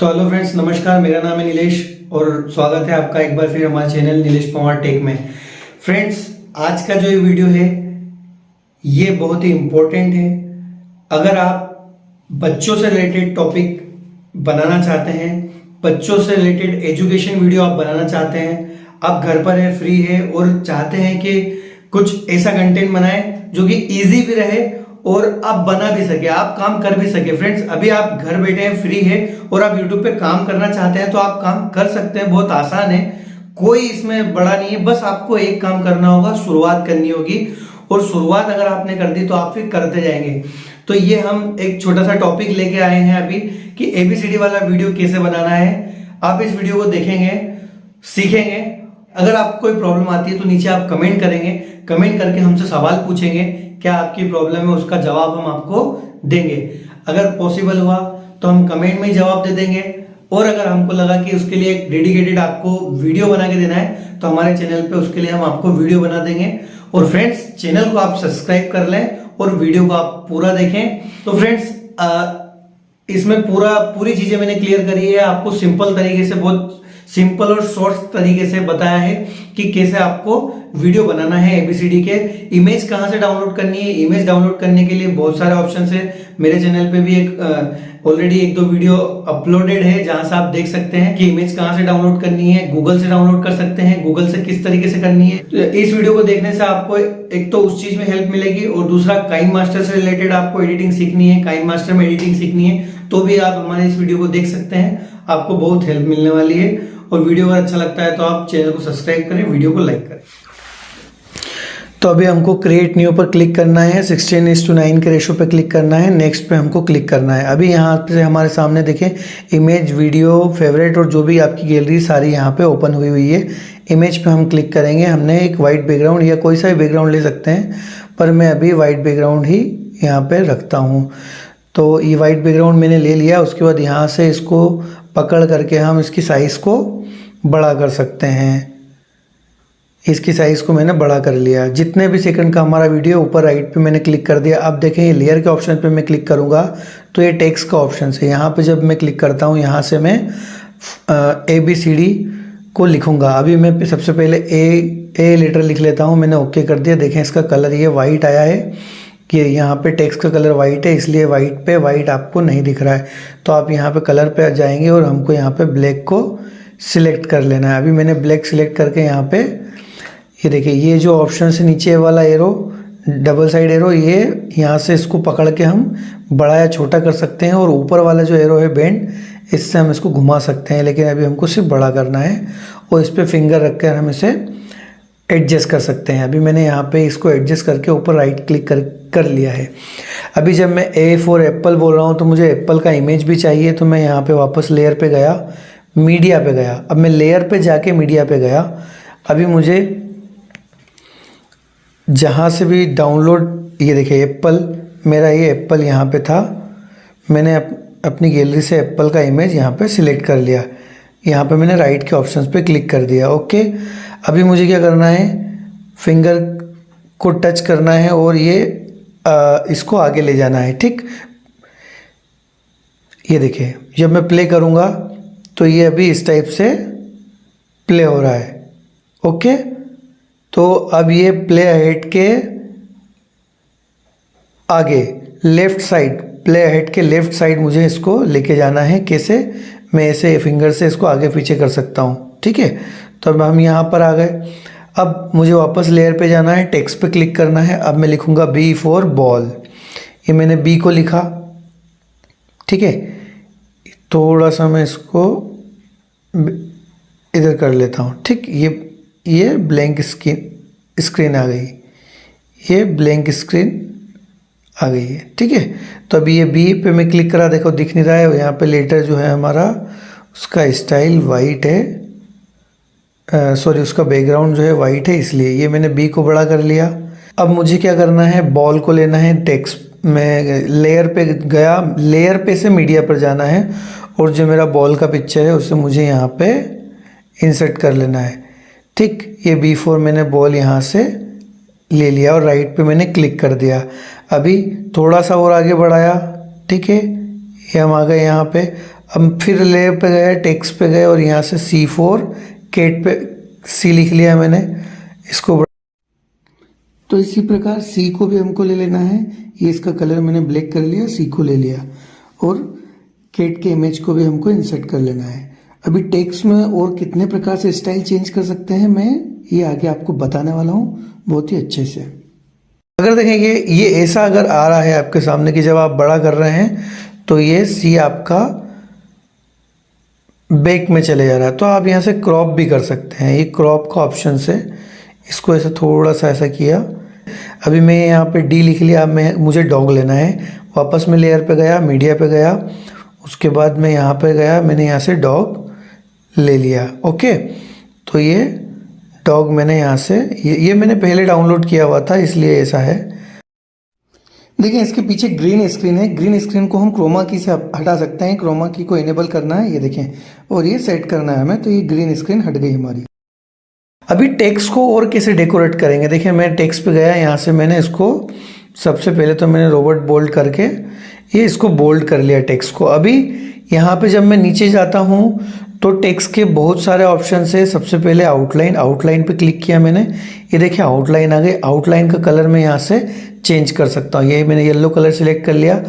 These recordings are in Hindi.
तो हेलो फ्रेंड्स, नमस्कार। मेरा नाम है नीलेश और स्वागत है आपका एक बार फिर हमारे चैनल नीलेश पवार टेक में। फ्रेंड्स, आज का जो ये वीडियो है ये बहुत ही इम्पोर्टेंट है। अगर आप बच्चों से रिलेटेड टॉपिक बनाना चाहते हैं, बच्चों से रिलेटेड एजुकेशन वीडियो आप बनाना चाहते हैं, आप घर पर है, फ्री है और चाहते हैं कि कुछ ऐसा कंटेंट बनाएं जो कि इजी भी रहे और आप बना भी सके, आप काम कर भी सके। फ्रेंड्स, अभी आप घर बैठे हैं, फ्री है और आप यूट्यूब पे काम करना चाहते हैं तो आप काम कर सकते हैं। बहुत आसान है, कोई इसमें बड़ा नहीं है। बस आपको एक काम करना होगा, शुरुआत करनी होगी और शुरुआत अगर आपने कर दी तो आप फिर करते जाएंगे। तो ये हम एक छोटा सा टॉपिक लेके आए हैं अभी कि एबीसीडी वाला वीडियो कैसे बनाना है। आप इस वीडियो को देखेंगे, सीखेंगे। अगर आपको कोई प्रॉब्लम आती है तो नीचे आप कमेंट करेंगे, कमेंट करके हमसे सवाल पूछेंगे, क्या आपकी प्रॉब्लम है, उसका जवाब हम आपको देंगे। अगर पॉसिबल हुआ तो हम कमेंट में ही जवाब दे देंगे और अगर हमको लगा कि उसके लिए एक डेडिकेटेड आपको वीडियो बना के देना है तो हमारे चैनल पे उसके लिए हम आपको वीडियो बना देंगे। और फ्रेंड्स, चैनल को आप सब्सक्राइब कर लें और वीडियो को आप पूरा देखें। तो फ्रेंड्स, इसमें पूरी चीजें मैंने क्लियर करी है, आपको सिंपल तरीके से, बहुत सिंपल और शॉर्ट तरीके से बताया है कि कैसे आपको वीडियो बनाना है एबीसीडी के। इमेज कहां से डाउनलोड करनी है, इमेज डाउनलोड करने के लिए बहुत सारे ऑप्शन है। मेरे चैनल पे भी एक ऑलरेडी एक दो वीडियो अपलोडेड है जहां से आप देख सकते हैं कि इमेज कहां से डाउनलोड करनी है। गूगल से डाउनलोड कर सकते हैं, गूगल से किस तरीके से करनी है। तो इस वीडियो को देखने से आपको एक तो उस चीज में हेल्प मिलेगी और दूसरा काइन मास्टर से रिलेटेड आपको एडिटिंग सीखनी है, काइन मास्टर में एडिटिंग सीखनी है तो भी आप हमारे इस वीडियो को देख सकते हैं, आपको बहुत हेल्प मिलने वाली है। और वीडियो अगर अच्छा लगता है तो आप चैनल को सब्सक्राइब करें, वीडियो को लाइक करें। तो अभी हमको क्रिएट न्यू पर क्लिक करना है, 16:9 के रेशो पे क्लिक करना है, नेक्स्ट पे हमको क्लिक करना है। अभी यहाँ पे हमारे सामने देखें इमेज, वीडियो, फेवरेट और जो भी आपकी गैलरी सारी यहाँ पे ओपन हुई है। इमेज पे हम क्लिक करेंगे। हमने एक वाइट बैकग्राउंड या कोई सा भी बैकग्राउंड ले सकते हैं, पर मैं अभी वाइट बैकग्राउंड ही यहाँ पे रखता हूँ। तो ये वाइट बैकग्राउंड मैंने ले लिया। उसके बाद यहाँ से इसको पकड़ करके हम इसकी साइज़ को बड़ा कर सकते हैं। इसकी साइज़ को मैंने बड़ा कर लिया। जितने भी सेकंड का हमारा वीडियो, ऊपर राइट पे मैंने क्लिक कर दिया। अब देखें ये लेयर के ऑप्शन पे मैं क्लिक करूँगा तो ये टेक्स्ट का ऑप्शन है। यहाँ पे जब मैं क्लिक करता हूँ, यहाँ से मैं ABCD को लिखूँगा। अभी मैं सबसे पहले ए लेटर लिख लेता हूँ। मैंने ओके कर दिया। देखें इसका कलर ये वाइट आया है कि यहाँ पे टेक्स्ट का कलर वाइट है, इसलिए वाइट पे वाइट आपको नहीं दिख रहा है। तो आप यहाँ पे कलर पे जाएंगे और हमको यहाँ पे ब्लैक को सिलेक्ट कर लेना है। अभी मैंने ब्लैक सिलेक्ट करके यहाँ पे ये देखिए, ये जो ऑप्शन से नीचे वाला एरो, डबल साइड एरो, ये यहाँ से इसको पकड़ के हम बड़ा या छोटा कर सकते हैं। और ऊपर वाला जो एरो है बेंड, इससे हम इसको घुमा सकते हैं, लेकिन अभी हमको सिर्फ बड़ा करना है और इस पर फिंगर रख कर हम इसे एडजस्ट कर सकते हैं। अभी मैंने यहाँ पे इसको एडजस्ट करके ऊपर राइट क्लिक कर लिया है। अभी जब मैं A फॉर एप्पल बोल रहा हूँ तो मुझे एप्पल का इमेज भी चाहिए, तो मैं यहाँ पे वापस लेयर पे गया, मीडिया पे गया। अब मैं लेयर पे जाके मीडिया पे गया। अभी मुझे जहाँ से भी डाउनलोड, ये देखिए एप्पल, मेरा ये एप्पल यहाँ पे था। मैंने अपनी गैलरी से एप्पल का इमेज यहाँ पे सिलेक्ट कर लिया। यहाँ पे मैंने राइट के ऑप्शंस पे क्लिक कर दिया। ओके, अभी मुझे क्या करना है, फिंगर को टच करना है और ये इसको आगे ले जाना है। ठीक, ये देखिए जब मैं प्ले करूँगा तो ये अभी इस टाइप से प्ले हो रहा है। ओके, तो अब ये प्ले अहेड के आगे लेफ़्ट साइड, प्ले अहेड के लेफ़्ट साइड मुझे इसको लेके जाना है। कैसे, मैं ऐसे फिंगर से इसको आगे पीछे कर सकता हूँ। ठीक है, तो अब हम यहाँ पर आ गए। अब मुझे वापस लेयर पे जाना है, टेक्स्ट पे क्लिक करना है। अब मैं लिखूँगा B फॉर बॉल। ये मैंने B को लिखा। ठीक है, थोड़ा सा मैं इसको इधर कर लेता हूँ। ठीक, ये ब्लैंक स्क्रीन आ गई, ये ब्लैंक स्क्रीन आ गई है। ठीक है, तो अभी ये बी पे मैं क्लिक करा, देखो दिख नहीं रहा है। यहाँ पे लेटर जो है हमारा, उसका स्टाइल वाइट है, सॉरी उसका बैकग्राउंड जो है वाइट है, इसलिए ये मैंने बी को बड़ा कर लिया। अब मुझे क्या करना है, बॉल को लेना है। टेक्स्ट में लेयर पे गया, लेयर पे से मीडिया पर जाना है और जो मेरा बॉल का पिक्चर है उसे मुझे यहाँ पे इंसर्ट कर लेना है। ठीक, ये B4 मैंने बॉल यहाँ से ले लिया और राइट पे मैंने क्लिक कर दिया। अभी थोड़ा सा और आगे बढ़ाया। ठीक है, ये हम आ गए यहाँ पे। अब फिर लेयर पे गए, टेक्स्ट पे गए और यहाँ से C4 केट पे C लिख लिया मैंने इसको। तो इसी प्रकार C को भी हमको ले लेना है। ये इसका कलर मैंने ब्लैक कर लिया, C को ले लिया और केट के इमेज को भी हमको इंसर्ट कर लेना है। अभी टेक्स्ट में और कितने प्रकार से स्टाइल चेंज कर सकते हैं मैं ये आगे आपको बताने वाला हूँ बहुत ही अच्छे से। अगर देखेंगे ये ऐसा अगर आ रहा है आपके सामने कि जब आप बड़ा कर रहे हैं तो ये C आपका बैक में चले जा रहा है, तो आप यहाँ से क्रॉप भी कर सकते हैं। ये क्रॉप का ऑप्शन से इसको ऐसा थोड़ा सा ऐसा किया। अभी मैं यहाँ पे D लिख लिया। अब मुझे डॉग लेना है। वापस मैं लेयर पे गया, मीडिया पे गया, उसके बाद मैं यहाँ पे गया, मैंने यहाँ से डॉग ले लिया। ओके, तो ये डॉग मैंने यहाँ से ये मैंने पहले डाउनलोड किया हुआ था इसलिए ऐसा है। देखिए इसके पीछे ग्रीन स्क्रीन है। ग्रीन स्क्रीन को हम क्रोमा की से हटा सकते हैं। क्रोमा की को इनेबल करना है, ये देखें, और ये सेट करना है हमें, तो ये ग्रीन स्क्रीन हट गई हमारी। अभी टेक्स्ट को और कैसे डेकोरेट करेंगे, देखिए मैं टेक्स्ट पे गया, यहाँ से मैंने इसको सबसे पहले तो मैंने रोबोट बोल्ड करके ये इसको बोल्ड कर लिया टेक्स्ट को। अभी यहाँ पे जब मैं नीचे जाता हूँ तो टेक्स्ट के बहुत सारे ऑप्शन है। सबसे पहले आउटलाइन, आउटलाइन पे क्लिक किया मैंने, ये देखिए आउटलाइन आ गई। आउटलाइन का कलर मैं यहाँ से चेंज कर सकता हूँ। ये मैंने येलो कलर सिलेक्ट कर लिया।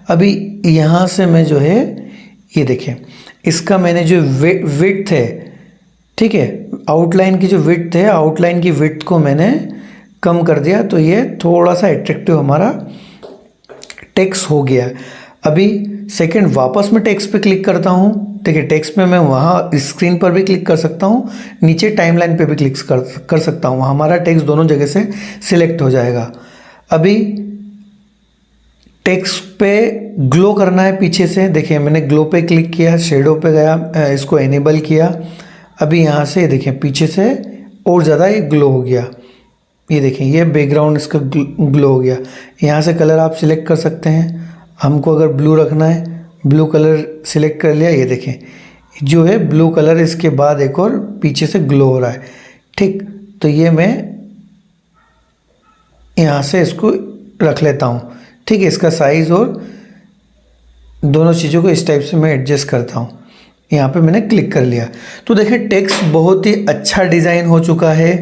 अभी यहाँ से मैं जो है ये देखें इसका मैंने जो विड्थ है, ठीक है, आउटलाइन की जो विड्थ है, आउटलाइन की विड्थ को मैंने कम कर दिया, तो ये थोड़ा सा अट्रैक्टिव हमारा टेक्स्ट हो गया। अभी सेकंड वापस मैं टेक्स्ट पे क्लिक करता हूँ। देखिए टेक्स्ट में मैं वहाँ स्क्रीन पर भी क्लिक कर सकता हूँ, नीचे टाइमलाइन पे भी क्लिक कर सकता हूँ। हमारा टेक्स्ट दोनों जगह से सिलेक्ट हो जाएगा। अभी टेक्स्ट पे ग्लो करना है पीछे से। देखिए मैंने ग्लो पे क्लिक किया, शेडो पे गया, इसको एनेबल किया। अभी यहाँ से देखिए पीछे से और ज़्यादा ये ग्लो हो गया। ये देखें ये बैकग्राउंड इसका ग्लो हो गया। यहाँ से कलर आप सिलेक्ट कर सकते हैं। हमको अगर ब्लू रखना है, ब्लू कलर सिलेक्ट कर लिया। ये देखें जो है ब्लू कलर, इसके बाद एक और पीछे से ग्लो हो रहा है। ठीक, तो ये मैं यहाँ से इसको रख लेता हूँ। ठीक है, इसका साइज़ और दोनों चीज़ों को इस टाइप से मैं एडजस्ट करता हूँ। यहाँ पे मैंने क्लिक कर लिया। तो देखें टेक्स्ट बहुत ही अच्छा डिज़ाइन हो चुका है।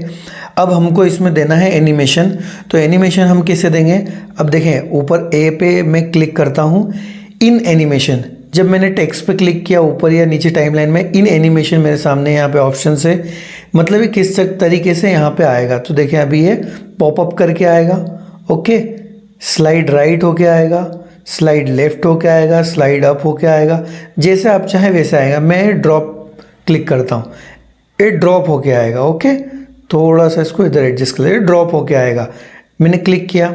अब हमको इसमें देना है एनिमेशन। तो एनिमेशन हम कैसे देंगे, अब देखें ऊपर ए पे मैं क्लिक करता हूँ, इन एनिमेशन। जब मैंने टेक्स्ट पे क्लिक किया ऊपर या नीचे टाइमलाइन में, इन एनिमेशन मेरे सामने यहाँ पे ऑप्शन है, मतलब ये किस तरीके से यहाँ पे आएगा। तो देखें अभी ये पॉपअप करके आएगा। ओके, स्लाइड राइट होके आएगा, स्लाइड लेफ्ट होके आएगा, स्लाइड अप होके आएगा, जैसे आप चाहें वैसे आएगा। मैं ड्रॉप क्लिक करता हूँ, ये ड्रॉप होके आएगा। ओके, थोड़ा सा इसको इधर एडजस्ट कर ले, ड्रॉप होके आएगा। मैंने क्लिक किया।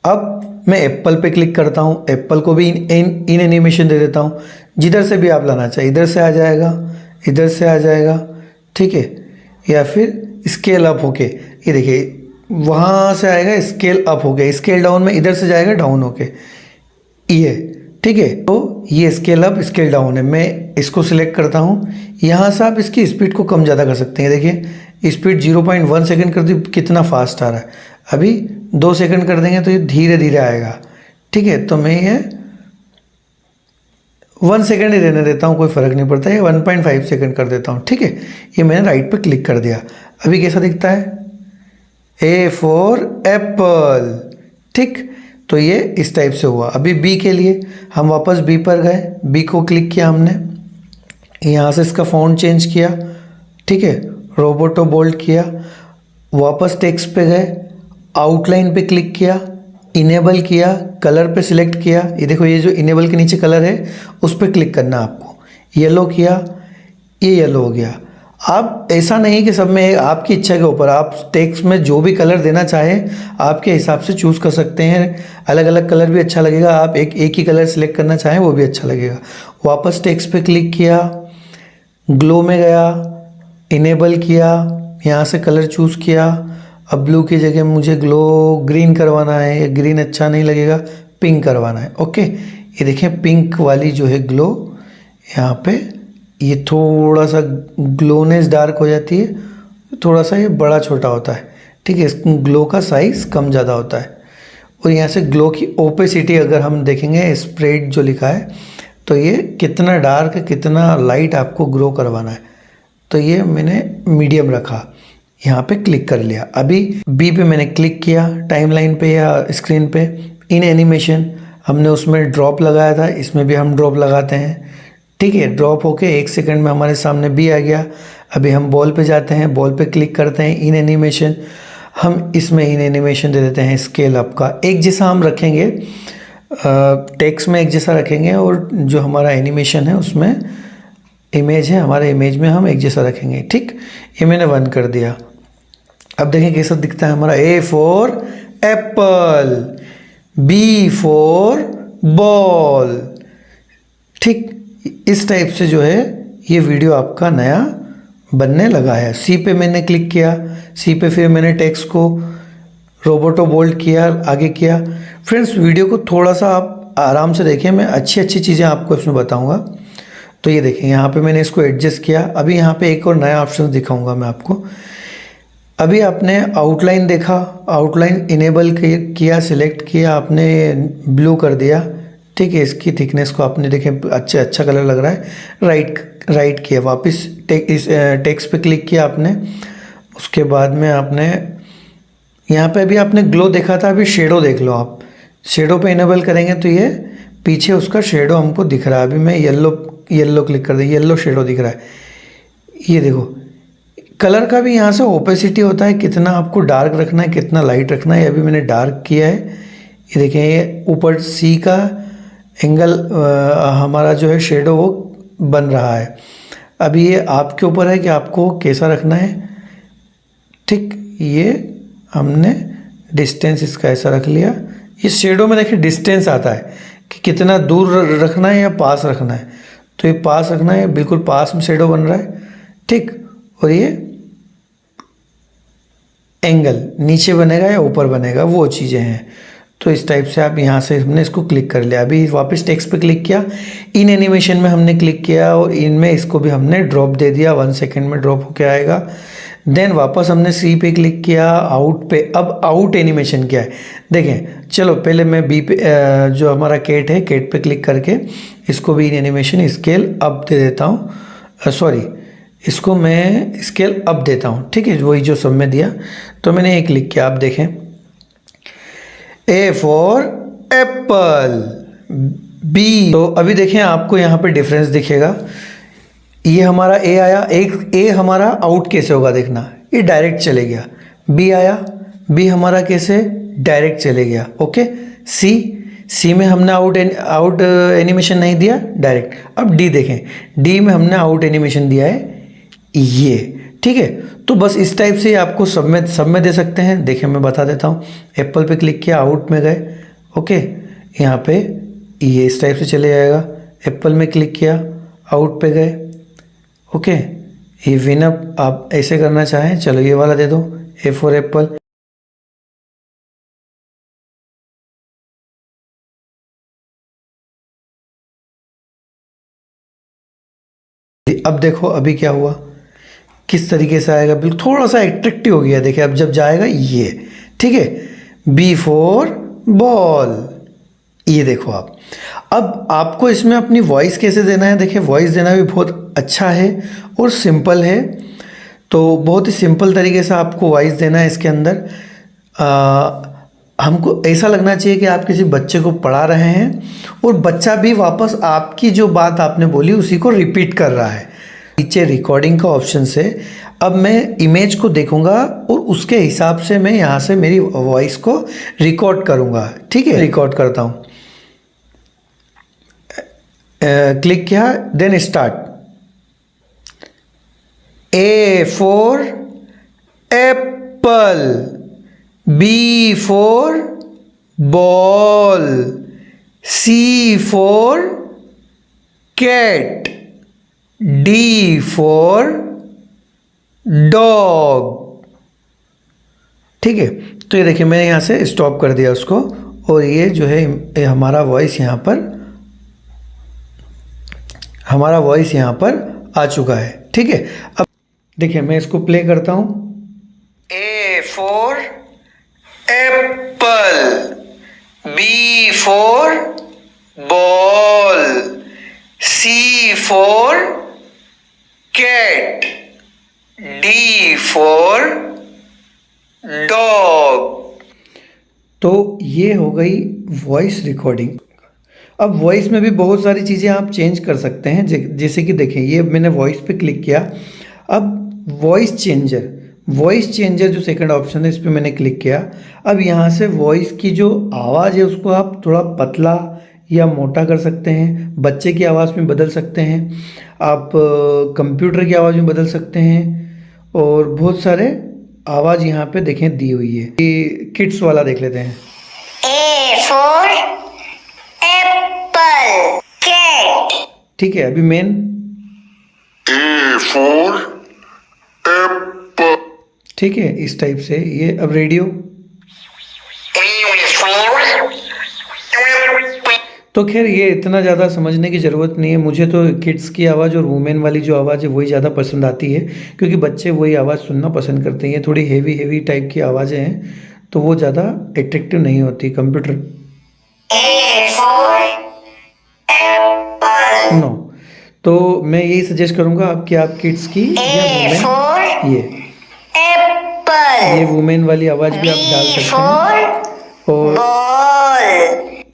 अब मैं एप्पल पे क्लिक करता हूँ, एप्पल को भी इन एनिमेशन दे देता हूँ। जिधर से भी आप लाना चाहिए, इधर से आ जाएगा, इधर से आ जाएगा, ठीक है, या फिर स्केल अप होके, ये देखिए वहाँ से आएगा स्केल अप होके, स्केल डाउन में इधर से जाएगा डाउन होके, ये ठीक है। तो ये स्केल अप स्केल डाउन है। मैं इसको सिलेक्ट करता हूँ। यहाँ से आप इसकी स्पीड को कम ज़्यादा कर सकते हैं। देखिए स्पीड 0.1 सेकेंड कर दी, कितना फास्ट आ रहा है। अभी 2 सेकंड कर देंगे तो ये धीरे धीरे आएगा। ठीक है, तो मैं ये 1 सेकंड ही रहने देता हूँ, कोई फ़र्क नहीं पड़ता। ये 1.5 सेकंड कर देता हूँ। ठीक है, ये मैंने राइट पे क्लिक कर दिया। अभी कैसा दिखता है, ए फॉर एप्पल। ठीक, तो ये इस टाइप से हुआ। अभी बी के लिए हम वापस बी पर गए, बी को क्लिक किया हमने, यहाँ से इसका फ़ॉन्ट चेंज किया। ठीक है, रोबोटो बोल्ड किया, वापस टेक्स्ट पे गए, आउटलाइन पे क्लिक किया, इनेबल किया, कलर पे सिलेक्ट किया। ये देखो ये जो इनेबल के नीचे कलर है उस पर क्लिक करना आपको। येलो किया, ये येलो हो गया। आप ऐसा नहीं कि सब में आपकी इच्छा के ऊपर, आप टेक्स्ट में जो भी कलर देना चाहें आपके हिसाब से चूज़ कर सकते हैं। अलग अलग कलर भी अच्छा लगेगा, आप एक ही कलर सिलेक्ट करना चाहें वो भी अच्छा लगेगा। वापस टेक्स्ट पे क्लिक किया, ग्लो में गया, इनेबल किया, यहाँ से कलर चूज़ किया। अब ब्लू की जगह मुझे ग्लो ग्रीन करवाना है, ये ग्रीन अच्छा नहीं लगेगा, पिंक करवाना है। ओके, ये देखें पिंक वाली जो है ग्लो, यहाँ पे ये थोड़ा सा ग्लोनेस डार्क हो जाती है, थोड़ा सा ये बड़ा छोटा होता है। ठीक है, इस ग्लो का साइज़ कम ज़्यादा होता है। और यहाँ से ग्लो की ओपेसिटी अगर हम देखेंगे, स्प्रेड जो लिखा है, तो ये कितना डार्क कितना लाइट आपको ग्रो करवाना है। तो ये मैंने मीडियम रखा, यहाँ पे क्लिक कर लिया। अभी बी पे मैंने क्लिक किया, टाइमलाइन पे या स्क्रीन पे, इन एनिमेशन हमने उसमें ड्रॉप लगाया था, इसमें भी हम ड्रॉप लगाते हैं। ठीक है, ड्रॉप होके 1 सेकंड में हमारे सामने बी आ गया। अभी हम बॉल पे जाते हैं, बॉल पे क्लिक करते हैं, इन एनिमेशन, हम इसमें इन एनिमेशन दे देते हैं स्केल अप का। एक जैसा हम रखेंगे, टेक्स्ट में एक जैसा रखेंगे, और जो हमारा एनिमेशन है उसमें इमेज है, हमारे इमेज में हम एक जैसा रखेंगे। ठीक, ये मैंने 1 कर दिया। अब देखें कैसा दिखता है हमारा। A for apple, B for ball. ठीक, इस टाइप से जो है ये वीडियो आपका नया बनने लगा है। सी पे मैंने क्लिक किया, सी पे फिर मैंने टेक्स्ट को रोबोटो बोल्ड किया, आगे किया। फ्रेंड्स, वीडियो को थोड़ा सा आप आराम से देखें, मैं अच्छी अच्छी चीज़ें आपको इसमें बताऊंगा। तो ये देखें, यहाँ पे मैंने इसको एडजस्ट किया। अभी यहाँ पे एक और नया ऑप्शन दिखाऊंगा मैं आपको। अभी आपने आउटलाइन देखा, आउटलाइन इनेबल किया, सिलेक्ट किया, आपने ब्लू कर दिया। ठीक है, इसकी थिकनेस को आपने देखें अच्छा कलर लग रहा है। राइट किया, वापस टेक्स्ट पे क्लिक किया आपने। उसके बाद में आपने यहाँ पे अभी आपने ग्लो देखा था, अभी शेडो देख लो आप। शेडो पे इनेबल करेंगे तो ये पीछे उसका शेडो हमको दिख रहा है। अभी मैं येलो क्लिक कर दिया, येलो शेडो दिख रहा है। ये देखो, कलर का भी यहाँ से ओपेसिटी होता है, कितना आपको डार्क रखना है कितना लाइट रखना है। अभी मैंने डार्क किया है। ये देखें, ये ऊपर सी का एंगल हमारा जो है शेडो वो बन रहा है। अभी ये आपके ऊपर है कि आपको कैसा रखना है। ठीक, ये हमने डिस्टेंस इसका ऐसा रख लिया। इस शेडो में देखिए डिस्टेंस आता है कि कितना दूर रखना है या पास रखना है। तो ये पास रखना है, बिल्कुल पास में शेडो बन रहा है। ठीक, और ये एंगल नीचे बनेगा या ऊपर बनेगा, वो चीज़ें हैं। तो इस टाइप से आप यहाँ से हमने इसको क्लिक कर लिया। अभी वापस टेक्स्ट पे क्लिक किया, इन एनिमेशन में हमने क्लिक किया और इनमें इसको भी हमने ड्रॉप दे दिया। 1 सेकेंड में ड्रॉप होके आएगा। देन वापस हमने सी पे क्लिक किया, आउट पे। अब आउट एनिमेशन क्या है देखें। चलो पहले मैं बी पे जो हमारा कैट है, कैट पे क्लिक करके इसको भी इन एनिमेशन स्केल अप दे देता हूँ। सॉरी, इसको मैं स्केल अप देता हूँ। ठीक है, वही जो सब में दिया। तो मैंने ये क्लिक किया, आप देखें, ए फॉर एप्पल, बी। तो अभी देखें आपको यहाँ पे डिफरेंस दिखेगा। ये हमारा ए आया, एक ए हमारा आउट कैसे होगा देखना, ये डायरेक्ट चले गया। बी आया, बी हमारा कैसे डायरेक्ट चले गया। ओके, सी में हमने आउट एनिमेशन नहीं दिया, डायरेक्ट। अब डी देखें, डी में हमने आउट एनिमेशन दिया है ये। ठीक है, तो बस इस टाइप से आपको सब में दे सकते हैं। देखिए मैं बता देता हूँ। एप्पल पे क्लिक किया, आउट में गए। ओके, यहाँ पे ये इस टाइप से चले जाएगा। एप्पल में क्लिक किया, आउट पे गए। ओके, ये विनअप आप ऐसे करना चाहें, चलो ये वाला दे दो, ए फॉर एप्पल। अब देखो अभी क्या हुआ, किस तरीके से आएगा, बिल्कुल थोड़ा सा एट्रैक्टिव हो गया। देखिए अब जब जाएगा ये, ठीक है, बी फॉर बॉल। ये देखो आप। अब आपको इसमें अपनी वॉइस कैसे देना है, देखिए वॉइस देना भी बहुत अच्छा है और सिंपल है। तो बहुत ही सिंपल तरीके से आपको वॉइस देना है इसके अंदर। हमको ऐसा लगना चाहिए कि आप किसी बच्चे को पढ़ा रहे हैं और बच्चा भी वापस आपकी जो बात आपने बोली उसी को रिपीट कर रहा है। नीचे रिकॉर्डिंग का ऑप्शन से अब मैं इमेज को देखूंगा और उसके हिसाब से मैं यहाँ से मेरी वॉइस को रिकॉर्ड करूंगा। ठीक है, रिकॉर्ड करता हूँ। क्लिक किया, then start. A for apple, B for ball, C for cat, D for dog. ठीक है, तो ये देखिए मैंने यहाँ से स्टॉप कर दिया उसको और ये जो है हमारा वॉइस यहाँ पर आ चुका है। ठीक है, अब देखिए मैं इसको प्ले करता हूँ। A for apple, B for ball, C for cat, D for dog। तो ये हो गई वॉइस रिकॉर्डिंग। अब वॉइस में भी बहुत सारी चीज़ें आप चेंज कर सकते हैं, जैसे कि देखें ये मैंने वॉइस पे क्लिक किया। अब वॉइस चेंजर जो सेकंड ऑप्शन है इस पर मैंने क्लिक किया। अब यहाँ से वॉइस की जो आवाज़ है उसको आप थोड़ा पतला या मोटा कर सकते हैं, बच्चे की आवाज़ में बदल सकते हैं, आप कंप्यूटर की आवाज़ में बदल सकते हैं, और बहुत सारे आवाज़ यहाँ पे देखें दी हुई है। ये किड्स वाला देख लेते हैं। A for apple, cat। ठीक है, अभी मेन A for apple. ठीक है, इस टाइप से ये। अब रेडियो, तो खैर ये इतना ज़्यादा समझने की ज़रूरत नहीं है। मुझे तो किड्स की आवाज़ और वुमेन वाली जो आवाज़ है वही ज़्यादा पसंद आती है, क्योंकि बच्चे वही आवाज़ सुनना पसंद करते हैं। थोड़ी हेवी टाइप की आवाज़ें हैं तो वो ज़्यादा एट्रैक्टिव नहीं होती। कंप्यूटर नो, तो मैं यही सजेस्ट करूँगा आपकी, आप किड्स की या ये वुमेन वाली आवाज़ भी आप डाल सकते हैं। और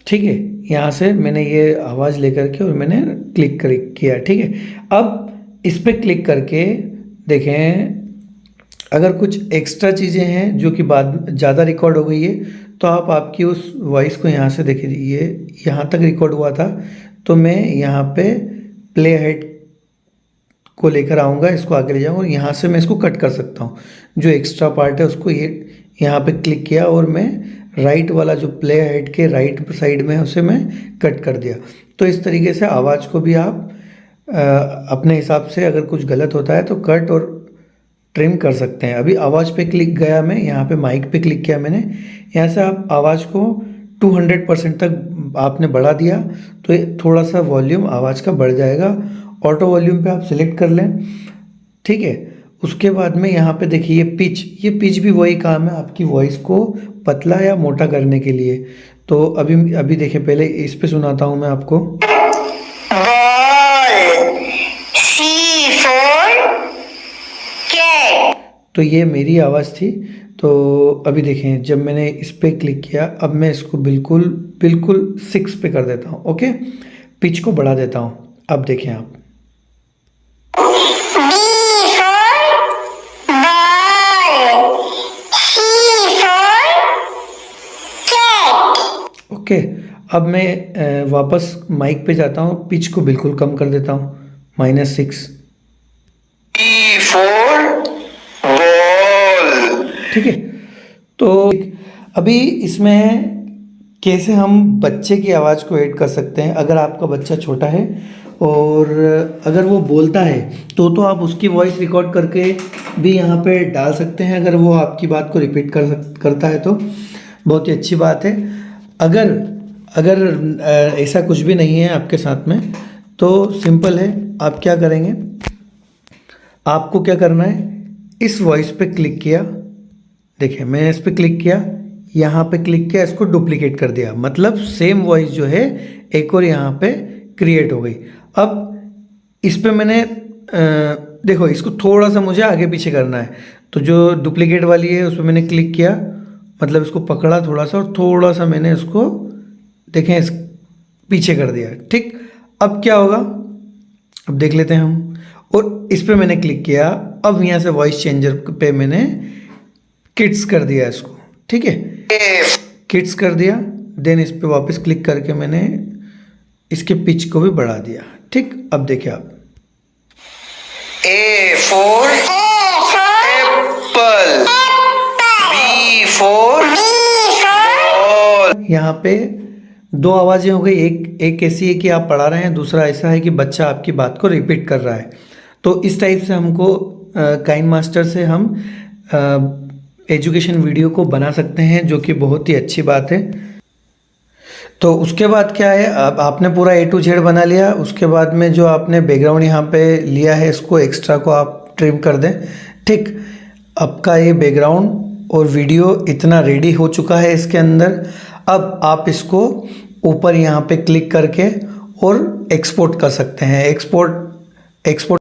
ठीक है, यहाँ से मैंने ये आवाज़ लेकर के और मैंने क्लिक किया। ठीक है, अब इस पर क्लिक करके देखें, अगर कुछ एक्स्ट्रा चीज़ें हैं जो कि बाद ज़्यादा रिकॉर्ड हो गई है तो आप आपकी उस वॉइस को यहाँ से देखिए, ये यहाँ तक रिकॉर्ड हुआ था तो मैं यहाँ पे प्ले हेड को लेकर आऊँगा, इसको आगे ले जाऊँगा और यहाँ से मैं इसको कट कर सकता हूँ। जो एक्स्ट्रा पार्ट है उसको ये यहाँ पे क्लिक किया और मैं राइट वाला जो प्ले हेड के राइट साइड में है उसे मैं कट कर दिया। तो इस तरीके से आवाज़ को भी आप अपने हिसाब से, अगर कुछ गलत होता है तो कट और ट्रिम कर सकते हैं। अभी आवाज़ पे क्लिक गया मैं, यहाँ पे माइक पे क्लिक किया मैंने। यहाँ से आप आवाज़ को 200% तक आपने बढ़ा दिया तो थोड़ा सा वॉल्यूम आवाज़ का बढ़ जाएगा। ऑटो वॉल्यूम पे आप सिलेक्ट कर लें। ठीक है, उसके बाद में यहाँ पे देखिए ये पिच भी वही काम है आपकी वॉइस को पतला या मोटा करने के लिए। तो अभी देखिए, पहले इस पे सुनाता हूँ मैं आपको। तो ये मेरी आवाज़ थी। तो अभी देखें, जब मैंने इस पे क्लिक किया, अब मैं इसको बिल्कुल 6 पे कर देता हूँ। ओके, पिच को बढ़ा देता हूँ। अब देखें आप, ओके। अब मैं वापस माइक पे जाता हूँ, पिच को बिल्कुल कम कर देता हूँ, -6। ठीक है, तो अभी इसमें कैसे हम बच्चे की आवाज़ को ऐड कर सकते हैं। अगर आपका बच्चा छोटा है और अगर वो बोलता है तो आप उसकी वॉइस रिकॉर्ड करके भी यहाँ पे डाल सकते हैं। अगर वो आपकी बात को रिपीट करता है तो बहुत ही अच्छी बात है। अगर ऐसा कुछ भी नहीं है आपके साथ में तो सिंपल है, आप क्या करेंगे, आपको क्या करना है, इस वॉइस पे क्लिक किया। देखिए, मैंने इस पे क्लिक किया, यहाँ पे क्लिक किया, इसको डुप्लीकेट कर दिया, मतलब सेम वॉइस जो है एक और यहाँ पे क्रिएट हो गई। अब इस पे मैंने देखो, इसको थोड़ा सा मुझे आगे पीछे करना है, तो जो डुप्लीकेट वाली है उस पर मैंने क्लिक किया, मतलब इसको पकड़ा थोड़ा सा और थोड़ा सा मैंने इसको देखें इस पीछे कर दिया। ठीक, अब क्या होगा, अब देख लेते हैं हम। और इस पे मैंने क्लिक किया, अब यहाँ से वॉइस चेंजर पे मैंने किड्स कर दिया इसको। ठीक है, किड्स कर दिया, देन इस पे वापस क्लिक करके मैंने इसके पिच को भी बढ़ा दिया। ठीक, अब देखिए आप, A for apple, B for ball। यहाँ पे दो आवाज़ें हो गई, एक ऐसी है कि आप पढ़ा रहे हैं, दूसरा ऐसा है कि बच्चा आपकी बात को रिपीट कर रहा है। तो इस टाइप से हमको काइन मास्टर से हम एजुकेशन वीडियो को बना सकते हैं, जो कि बहुत ही अच्छी बात है। तो उसके बाद क्या है, अब आपने पूरा A to Z बना लिया। उसके बाद में जो आपने बैकग्राउंड यहाँ पे लिया है, इसको एक्स्ट्रा को आप ट्रिम कर दें। ठीक, आपका ये बैकग्राउंड और वीडियो इतना रेडी हो चुका है इसके अंदर। अब आप इसको ऊपर यहाँ पे क्लिक करके और एक्सपोर्ट कर सकते हैं। एक्सपोर्ट